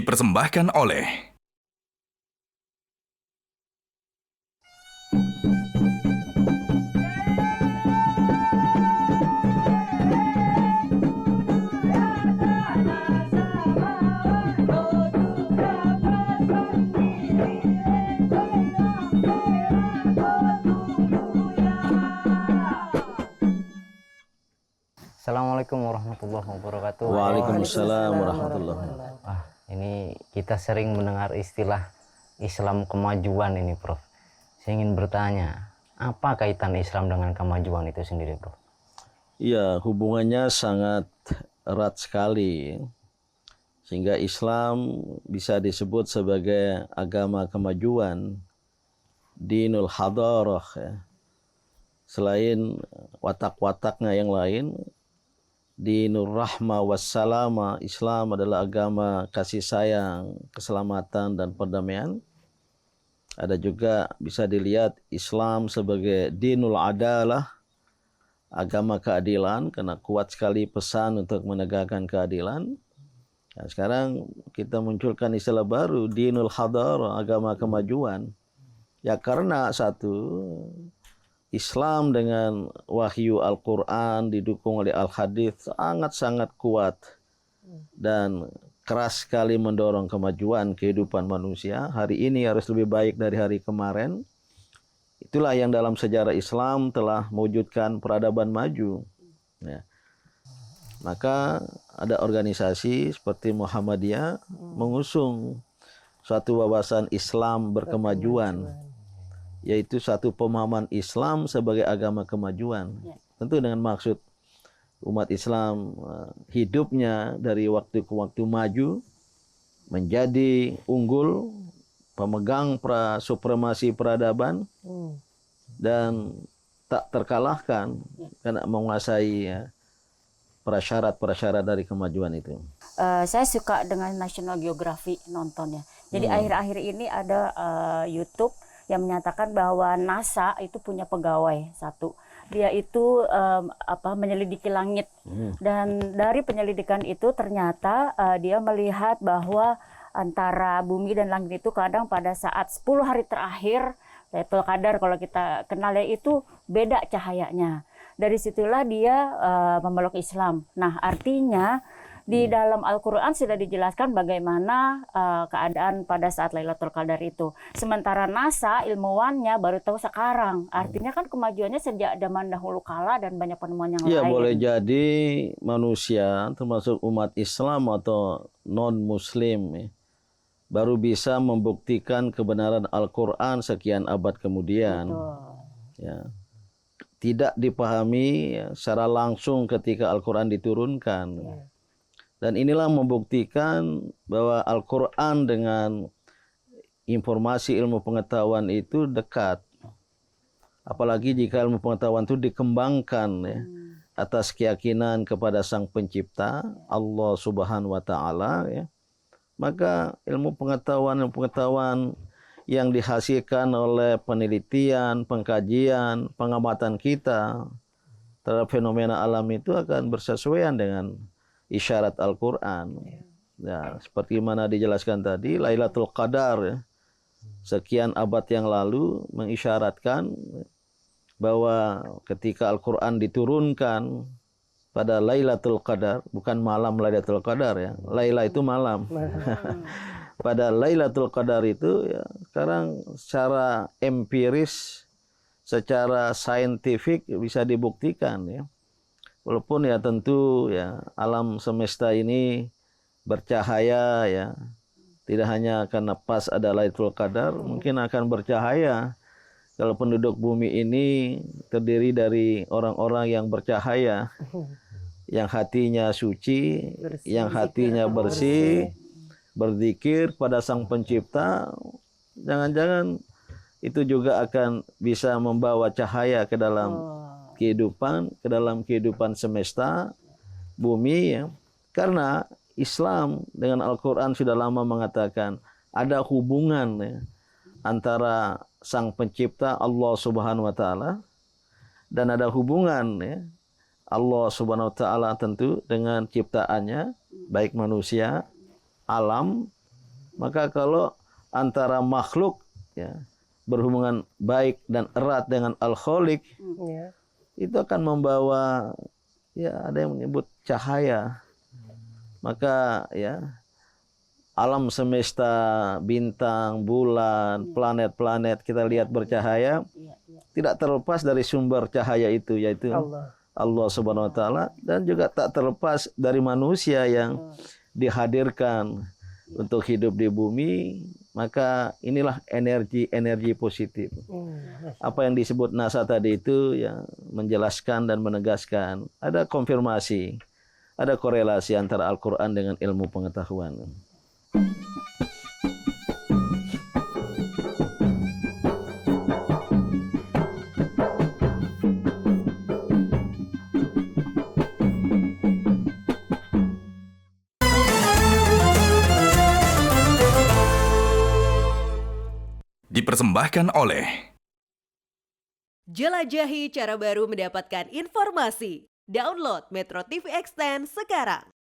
dipersembahkan oleh Assalamualaikum warahmatullahi wabarakatuh. Waalaikumsalam warahmatullahi wabarakatuh. Ini kita sering mendengar istilah Islam kemajuan ini, Prof. Saya ingin bertanya, apa kaitan Islam dengan kemajuan itu sendiri, Prof? Iya, hubungannya sangat erat sekali. Sehingga Islam bisa disebut sebagai agama kemajuan, dinul hadarah ya. Selain watak-wataknya yang lain, dinur rahmah wassalama, Islam adalah agama kasih sayang, keselamatan dan perdamaian. Ada juga bisa dilihat Islam sebagai dinul adalah, agama keadilan, karena kuat sekali pesan untuk menegakkan keadilan. Nah, sekarang kita munculkan istilah baru, dinul hadar, agama kemajuan. Ya karena satu, Islam dengan wahyu Al-Quran didukung oleh Al-Hadith sangat-sangat kuat dan keras sekali mendorong kemajuan kehidupan manusia. Hari ini harus lebih baik dari hari kemarin. Itulah yang dalam sejarah Islam telah mewujudkan peradaban maju. Ya. Maka ada organisasi seperti Muhammadiyah mengusung suatu wawasan Islam berkemajuan, yaitu satu pemahaman Islam sebagai agama kemajuan. Tentu dengan maksud umat Islam hidupnya dari waktu ke waktu maju, menjadi unggul, pemegang supremasi peradaban, dan tak terkalahkan karena menguasai prasyarat-prasyarat dari kemajuan itu. Saya suka dengan National Geographic nontonnya. Jadi akhir-akhir ini ada YouTube yang menyatakan bahwa NASA itu punya pegawai satu. Dia itu menyelidiki langit. Dan dari penyelidikan itu ternyata dia melihat bahwa antara bumi dan langit itu kadang pada saat 10 hari terakhir, Lailatul Qadar kalau kita kenal ya, itu beda cahayanya. Dari situlah dia memeluk Islam. Nah, artinya di dalam Al-Quran sudah dijelaskan bagaimana keadaan pada saat Lailatul Qadar itu. Sementara NASA, ilmuwannya baru tahu sekarang. Artinya kan kemajuannya sejak zaman dahulu kala dan banyak penemuan yang Ya, lain. boleh jadi manusia, termasuk umat Islam atau non-Muslim, baru bisa membuktikan kebenaran Al-Quran sekian abad kemudian. Ya. Tidak dipahami secara langsung ketika Al-Quran diturunkan. Dan inilah membuktikan bahwa Al-Quran dengan informasi ilmu pengetahuan itu dekat. Apalagi jika ilmu pengetahuan itu dikembangkan atas keyakinan kepada Sang Pencipta, Allah Subhanahu wa Ta'ala. Maka ilmu pengetahuan yang dihasilkan oleh penelitian, pengkajian, pengamatan kita terhadap fenomena alam itu akan bersesuaian dengan isyarat Al-Quran. Ya, seperti mana dijelaskan tadi, Lailatul Qadar sekian abad yang lalu mengisyaratkan bahwa ketika Al-Quran diturunkan pada Lailatul Qadar, bukan malam Lailatul Qadar ya, Laila itu malam. Pada Lailatul Qadar itu ya, sekarang secara empiris, secara saintifik bisa dibuktikan ya. Walaupun ya tentu ya alam semesta ini bercahaya ya. Tidak hanya karena pas ada Lailatul Qadar, mungkin akan bercahaya kalau penduduk bumi ini terdiri dari orang-orang yang bercahaya, yang hatinya suci, yang hatinya bersih, berzikir pada Sang Pencipta. Jangan-jangan itu juga akan bisa membawa cahaya ke dalam kehidupan, ke dalam kehidupan semesta bumi ya. Karena Islam dengan Al-Quran sudah lama mengatakan ada hubungan ya, antara Sang Pencipta Allah Subhanahu wa Ta'ala dan ada hubungan ya, Allah Subhanahu wa Ta'ala tentu dengan ciptaannya, baik manusia, alam, Maka kalau antara makhluk ya berhubungan baik dan erat dengan Al-Khaliq, itu akan membawa ya ada yang menyebut cahaya. Maka ya alam semesta, bintang, bulan, planet-planet kita lihat bercahaya, tidak terlepas dari sumber cahaya itu, yaitu Allah Subhanahu wa taala, dan juga tak terlepas dari manusia yang dihadirkan untuk hidup di bumi. Maka inilah energi positif. Apa yang disebut NASA tadi itu yang menjelaskan dan menegaskan ada konfirmasi, ada korelasi antara Al-Qur'an dengan ilmu pengetahuan. Dipersembahkan oleh Jelajahi cara baru mendapatkan informasi. Download Metro TV Extend sekarang.